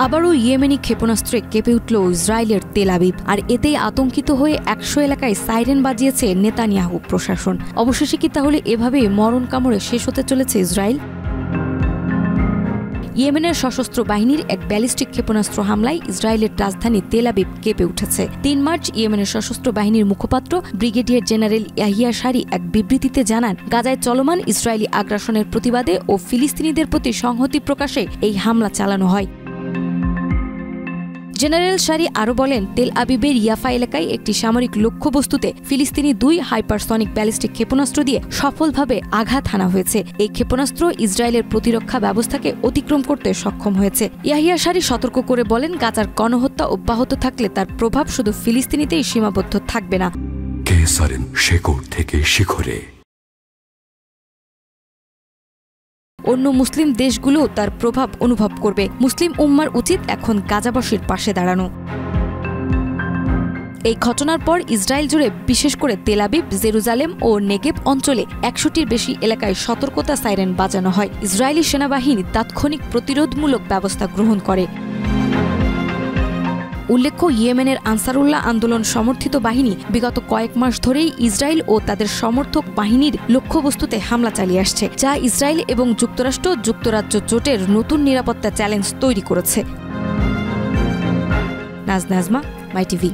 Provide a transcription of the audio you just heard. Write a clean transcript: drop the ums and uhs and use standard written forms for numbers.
আবারও ইয়েমেনি ক্ষেপণাস্ত্রে কেঁপে উঠল ইসরায়েলের তেল আবিব, আর এতেই আতঙ্কিত হয়ে 100 এলাকায় সাইরেন বাজিয়েছে নেতানিয়াহু প্রশাসন। অবশেষে কি তাহলে এভাবে মরণ কামড়ে শেষ হতে চলেছে ইসরায়েল? ইয়েমেনের সশস্ত্র বাহিনীর এক ব্যালিস্টিক ক্ষেপণাস্ত্র হামলায় ইসরায়েলের রাজধানী তেল আবিব কেঁপে উঠেছে। 3 মার্চ ইয়েমেনের সশস্ত্র বাহিনীর মুখপাত্র ব্রিগেডিয়ার জেনারেল ইয়াহিয়া সারি এক বিবৃতিতে জানান, গাজায় চলমান ইসরায়েলি আগ্রাসনের প্রতিবাদে ও ফিলিস্তিনিদের প্রতি সংহতি প্রকাশে এই হামলা চালানো হয়। জেনারেল সারি আরও বলেন, তেল আবিবের ইয়াফা এলাকায় একটি সামরিক লক্ষ্যবস্তুতে ফিলিস্তিনি 2 হাইপারসনিক ব্যালিস্টিক ক্ষেপণাস্ত্র দিয়ে সফলভাবে আঘাত হানা হয়েছে। এই ক্ষেপণাস্ত্র ইসরায়েলের প্রতিরক্ষা ব্যবস্থাকে অতিক্রম করতে সক্ষম হয়েছে। ইয়াহিয়া সারি সতর্ক করে বলেন, গাজার গণহত্যা অব্যাহত থাকলে তার প্রভাব শুধু ফিলিস্তিনিতেই সীমাবদ্ধ থাকবে না। শেকড় থেকে শিখরে অন্য মুসলিম দেশগুলোও তার প্রভাব অনুভব করবে। মুসলিম উম্মার উচিত এখন গাজাবাসীর পাশে দাঁড়ানো। এই ঘটনার পর ইসরায়েল জুড়ে, বিশেষ করে তেল আবিব, জেরুজালেম ও নেগেব অঞ্চলে 100টির বেশি এলাকায় সতর্কতা সাইরেন বাজানো হয়। ইসরায়েলি সেনাবাহিনী তাৎক্ষণিক প্রতিরোধমূলক ব্যবস্থা গ্রহণ করে। উল্লেখ্য, ইয়েমেনের আনসারুল্লাহ আন্দোলন সমর্থিত বাহিনী বিগত কয়েক মাস ধরেই ইসরায়েল ও তাদের সমর্থক বাহিনীর লক্ষ্যবস্তুতে হামলা চালিয়ে আসছে, যা ইসরায়েল এবং যুক্তরাজ্য জোটের নতুন নিরাপত্তা চ্যালেঞ্জ তৈরি করেছে। নাজমা, মাই টিভি।